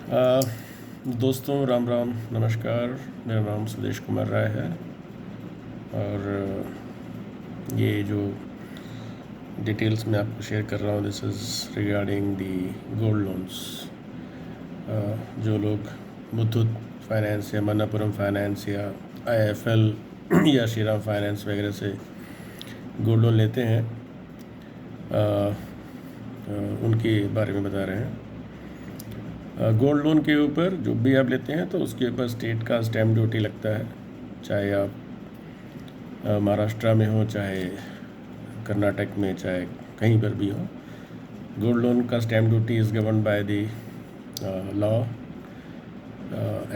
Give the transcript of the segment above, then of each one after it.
अ, दोस्तों राम राम नमस्कार। मेरा नाम सुदेश कुमार राय है और ये जो डिटेल्स मैं आपको शेयर कर रहा हूँ this is regarding the gold loans. जो लोग मुथूट फाइनेंस या मन्नापुरम फाइनेंस या आईएफएल या श्रीराम फाइनेंस वगैरह से गोल्ड लोन लेते हैं उनके बारे में बता रहे हैं। गोल्ड लोन के ऊपर जो भी आप लेते हैं तो उसके ऊपर स्टेट का स्टैम्प ड्यूटी लगता है, चाहे आप महाराष्ट्र में हो, चाहे कर्नाटक में, चाहे कहीं पर भी हो। गोल्ड लोन का stamp duty is govern by the law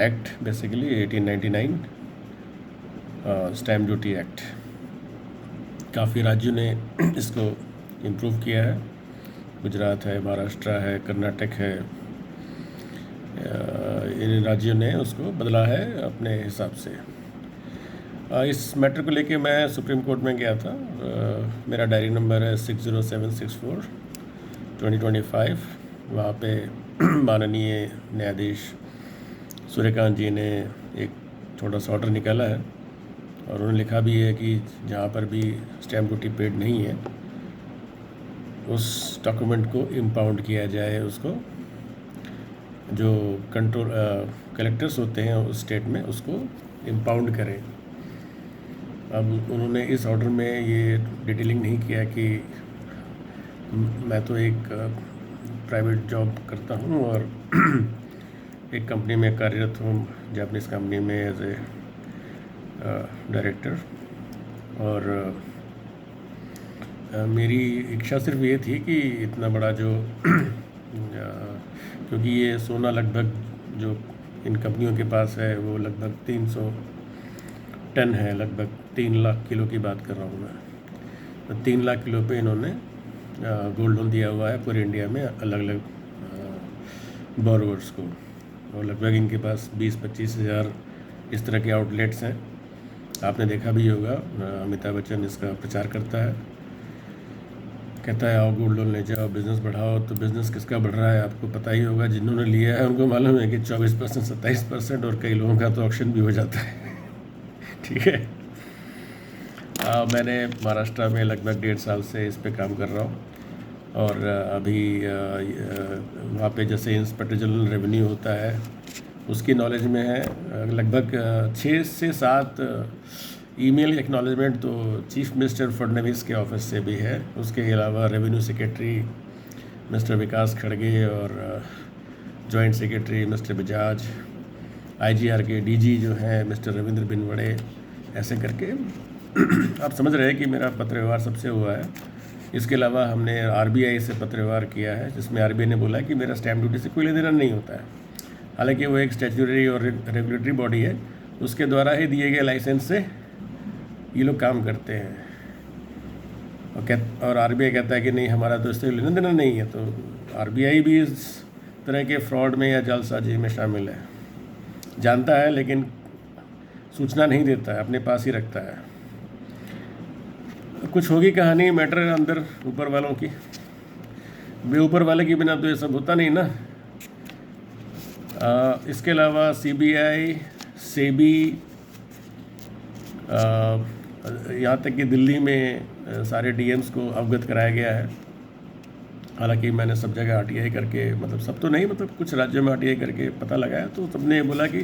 act, basically 1899 stamp duty act. काफ़ी राज्यों ने इसको इम्प्रूव किया है, गुजरात है, महाराष्ट्र है, कर्नाटक है, इन राज्यों ने उसको बदला है अपने हिसाब से। इस मैटर को लेके मैं सुप्रीम कोर्ट में गया था। मेरा डायरी नंबर है 60764/2025। वहाँ पे माननीय न्यायाधीश सूर्यकांत जी ने एक छोटा सा ऑर्डर निकाला है और उन्होंने लिखा भी है कि जहाँ पर भी स्टैम्प ड्यूटी पेड नहीं है उस डॉक्यूमेंट को इम्पाउंड किया जाए, उसको जो कंट्रोल कलेक्टर्स होते हैं उस स्टेट में उसको इम्पाउंड करें। अब उन्होंने इस ऑर्डर में ये डिटेलिंग नहीं किया कि मैं तो एक प्राइवेट जॉब करता हूँ और एक कंपनी में कार्यरत हूँ, जापानीज़ कंपनी में एज ए डायरेक्टर, और मेरी इच्छा सिर्फ ये थी कि इतना बड़ा जो क्योंकि ये सोना लगभग जो इन कंपनियों के पास है वो लगभग 300 टन है, लगभग 3 लाख किलो की बात कर रहा हूँ मैं। तो 3 लाख किलो पे इन्होंने गोल्ड लोन दिया हुआ है पूरे इंडिया में अलग अलग बोरोवर्स को, और लगभग इनके पास 20-25 हज़ार इस तरह के आउटलेट्स हैं। आपने देखा भी होगा, अमिताभ बच्चन इसका प्रचार करता है, कहता है आओ गोल्ड लोन ले जाओ, बिज़नेस बढ़ाओ। तो बिज़नेस किसका बढ़ रहा है आपको पता ही होगा, जिन्होंने लिया है उनको मालूम है कि 24%, 27%, और कई लोगों का तो ऑक्शन भी हो जाता है। ठीक है। मैंने महाराष्ट्र में लगभग 1.5 साल से इस पे काम कर रहा हूँ और अभी वहाँ पे जैसे इंस्पेक्टर जनरल रेवेन्यू होता है उसकी नॉलेज में है। लगभग 6 से 7 ईमेल एक्नॉलेजमेंट तो चीफ मिनिस्टर फडणवीस के ऑफिस से भी है। उसके अलावा रेवेन्यू सेक्रेटरी मिस्टर विकास खड़गे और joint secretary mister Bajaj, IGR के डीजी जो हैं मिस्टर रविंद्र बिनवड़े, ऐसे करके आप समझ रहे हैं कि मेरा पत्र व्यवहार सबसे हुआ है। इसके अलावा हमने आरबीआई से पत्र व्यवहार किया है जिसमें आरबीआई ने बोला कि मेरा स्टैम्प ड्यूटी से कोई लेना देना नहीं होता है। हालांकि वो एक स्टैट्यूटरी और रेगुलेटरी बॉडी है, उसके द्वारा ही दिए गए लाइसेंस से ये लोग काम करते हैं। और आरबीआई कहता है कि नहीं हमारा तो इससे लेना देना नहीं है। तो आरबीआई भी इस तरह के फ्रॉड में या जालसाजी में शामिल है, जानता है लेकिन सूचना नहीं देता है, अपने पास ही रखता है। कुछ होगी कहानी, मैटर अंदर ऊपर वालों की, ऊपर वाले के बिना तो ये सब होता नहीं ना। इसके अलावा सीबीआई, सेबी, यहाँ तक कि दिल्ली में सारे डीएम्स को अवगत कराया गया है। हालांकि मैंने सब जगह आरटीआई करके, मतलब सब तो नहीं, मतलब कुछ राज्यों में आरटीआई करके पता लगाया तो सबने ये बोला कि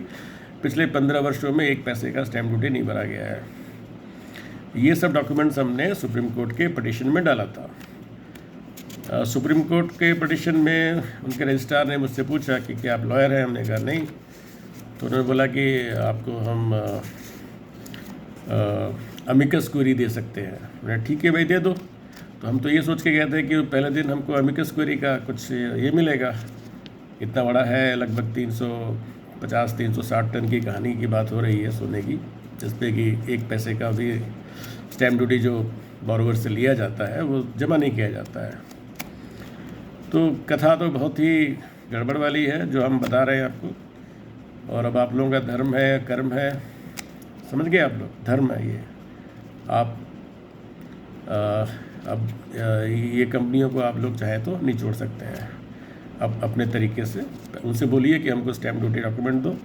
पिछले 15 वर्षों में 1 पैसे का स्टैम्प ड्यूटी नहीं भरा गया है। ये सब डॉक्यूमेंट्स हमने सुप्रीम कोर्ट के पिटीशन में डाला था। सुप्रीम कोर्ट के पिटीशन में उनके रजिस्ट्रार ने मुझसे पूछा कि क्या आप लॉयर हैं, हमने कहा नहीं। तो उन्होंने बोला कि आपको हम अमिकस क्वेरी दे सकते हैं। मैंने ठीक है भाई दे दो। तो हम तो ये सोच के गए थे कि पहले दिन हमको अमिकस क्वेरी का कुछ ये मिलेगा। इतना बड़ा है, लगभग 350-360 टन की कहानी की बात हो रही है सोने की, जिस पे कि 1 पैसे का भी स्टैम्प ड्यूटी जो बोरोवर से लिया जाता है वो जमा नहीं किया जाता है। तो कथा तो बहुत ही गड़बड़ वाली है जो हम बता रहे हैं आपको। और अब आप लोगों का धर्म है, कर्म है, समझ गए आप लोग, धर्म है ये। आप अब ये कंपनियों को आप लोग चाहे तो निचोड़ सकते हैं। अपने तरीके से उनसे बोलिए कि हमको स्टैम्प ड्यूटी डॉक्यूमेंट दो,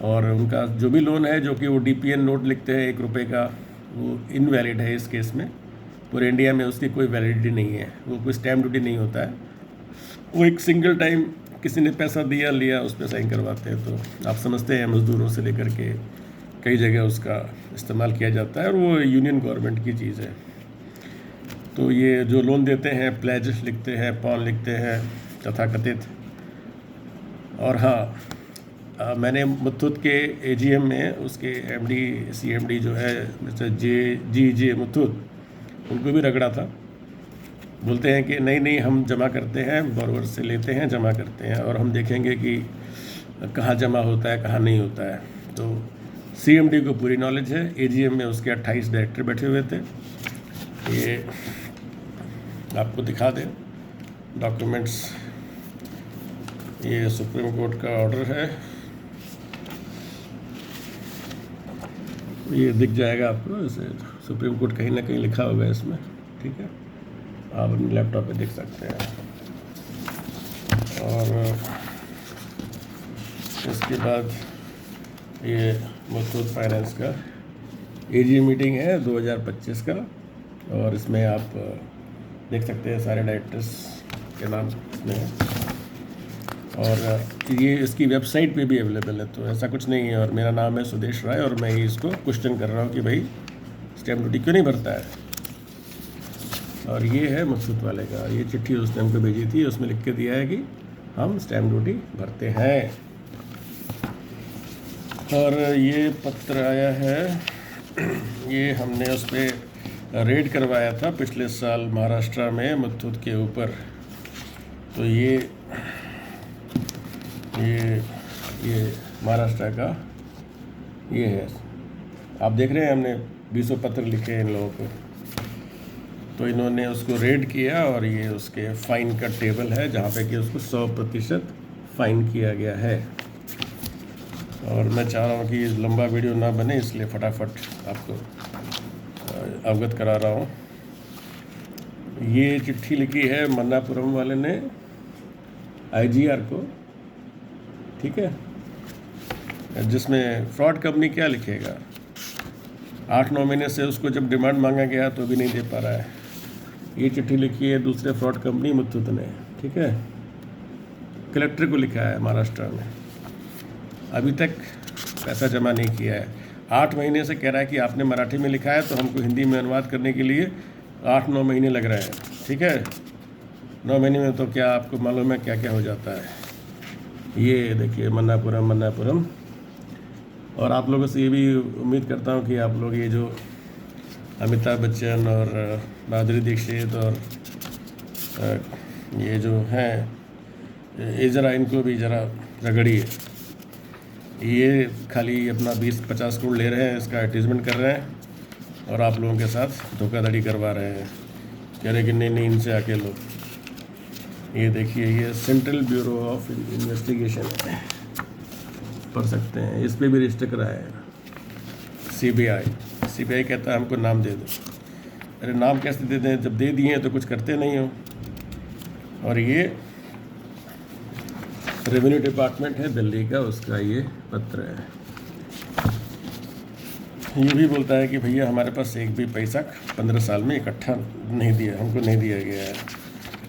और उनका जो भी लोन है, जो कि वो DPN नोट लिखते हैं 1 रुपये का, वो इनवैलिड है इस केस में। पूरे इंडिया में उसकी कोई वैलिडिटी नहीं है, वो कोई स्टैम्प ड्यूटी नहीं होता है। वो एक सिंगल टाइम किसी ने पैसा दिया लिया उस पर साइन करवाते हैं। तो आप समझते हैं मज़दूरों से लेकर के कई जगह उसका इस्तेमाल किया जाता है, और वो यूनियन गवर्नमेंट की चीज़ है। तो ये जो लोन देते हैं, प्लेज लिखते हैं, पॉन लिखते हैं तथाकथित। और हाँ, मैंने मुथूट के AGM में उसके MD CMD जो है मिस्टर G मुथूट, उनको भी रगड़ा था। बोलते हैं कि नहीं हम जमा करते हैं, बोरोवर से लेते हैं, जमा करते हैं, और हम देखेंगे कि कहाँ जमा होता है कहाँ नहीं होता है। तो CMD को पूरी नॉलेज है। AGM में उसके 28 डायरेक्टर बैठे हुए थे। ये आपको दिखा दें डॉक्यूमेंट्स, ये सुप्रीम कोर्ट का ऑर्डर है, ये दिख जाएगा आपको। इसे सुप्रीम कोर्ट कहीं ना कहीं लिखा होगा इसमें, ठीक है, आप अपने लैपटॉप पे देख सकते हैं। और इसके बाद ये मुथूट फाइनेंस का AGM मीटिंग है 2025 का, और इसमें आप देख सकते हैं सारे डायरेक्टर्स के नाम इसमें है, और ये इसकी वेबसाइट पे भी अवेलेबल है। तो ऐसा कुछ नहीं है। और मेरा नाम है सुदेश राय, और मैं इसको क्वेश्चन कर रहा हूँ कि भाई स्टैम्प ड्यूटी क्यों नहीं भरता है। और ये है मुथूट वाले का, ये चिट्ठी उसने हमको भेजी थी, उसमें लिख के दिया है कि हम स्टैम्प ड्यूटी भरते हैं। और ये पत्र आया है, ये हमने उस पर रेड करवाया था पिछले साल महाराष्ट्र में मुथूट के ऊपर। तो ये महाराष्ट्र का ये है, आप देख रहे हैं हमने 20 पत्र लिखे हैं इन लोगों को। तो इन्होंने उसको रेड किया, और ये उसके फ़ाइन का टेबल है जहाँ पे कि उसको 100% फ़ाइन किया गया है। और मैं चाह रहा हूँ कि लंबा वीडियो ना बने, इसलिए फटाफट आपको अवगत करा रहा हूँ। ये चिट्ठी लिखी है मन्नापुरम वाले ने IGR को, ठीक है, जिसमें फ्रॉड कंपनी क्या लिखेगा। 8-9 महीने से उसको जब डिमांड मांगा गया तो भी नहीं दे पा रहा है। ये चिट्ठी लिखी है दूसरे फ्रॉड कंपनी मुथूट ने, ठीक है, कलेक्टर को लिखा है महाराष्ट्र में, अभी तक पैसा जमा नहीं किया है। 8 महीने से कह रहा है कि आपने मराठी में लिखा है, तो हमको हिंदी में अनुवाद करने के लिए 8-9 महीने लग रहे हैं, ठीक है। 9 महीने में तो क्या आपको मालूम है क्या क्या हो जाता है। ये देखिए मन्नापुरम। और आप लोगों से ये भी उम्मीद करता हूँ कि आप लोग ये जो अमिताभ बच्चन और माधुरी दीक्षित और ये जो हैं, ये ज़रा इनको भी ज़रा रगड़िए। ये खाली अपना 20-50 करोड़ ले रहे हैं, इसका एडवर्टीजमेंट कर रहे हैं, और आप लोगों के साथ धोखाधड़ी करवा रहे हैं, कह रहे कि नहीं इनसे आके लो। ये देखिए, ये सेंट्रल ब्यूरो ऑफ इन्वेस्टिगेशन है, पढ़ सकते हैं, इस पर भी रजिस्टर कराया है। CBI कहता है हमको नाम दे दो। अरे नाम कैसे दे दें, जब दे दिए हैं तो कुछ करते नहीं हो। और ये रेवेन्यू डिपार्टमेंट है दिल्ली का, उसका ये पत्र है। ये भी बोलता है कि भैया हमारे पास एक भी पैसा 15 साल में इकट्ठा नहीं दिया, हमको नहीं दिया गया है।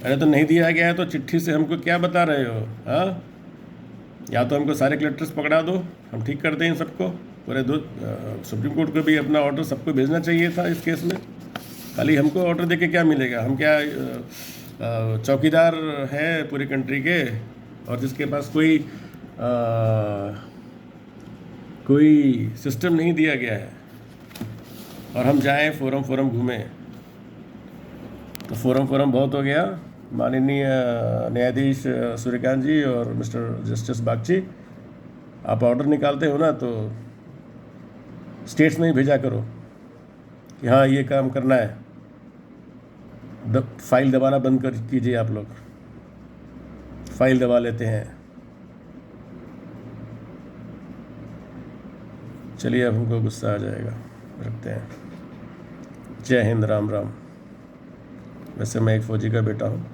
अरे तो नहीं दिया गया है तो चिट्ठी से हमको क्या बता रहे हो? हाँ, या तो हमको सारे कलेक्टर्स पकड़ा दो, हम ठीक कर दें इन सबको। पूरे सुप्रीम कोर्ट को भी अपना ऑर्डर सबको भेजना चाहिए था इस केस में। खाली हमको ऑर्डर देके क्या मिलेगा? हम क्या चौकीदार है पूरी कंट्री के, और जिसके पास कोई सिस्टम नहीं दिया गया है, और हम जाएं फोरम घूमें। तो फोरम बहुत हो गया। माननीय न्यायाधीश सूर्यकांत जी और मिस्टर जस्टिस बागची, आप ऑर्डर निकालते हो ना, तो स्टेट्स में ही भेजा करो कि हाँ ये काम करना है। फाइल दबाना बंद कर कीजिए। आप लोग फाइल दबा लेते हैं। चलिए, अब हमको गुस्सा आ जाएगा, रखते हैं। जय हिंद, राम राम। वैसे मैं एक फ़ौजी का बेटा हूँ,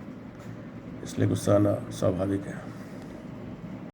इसलिए गुस्सा आना स्वाभाविक है।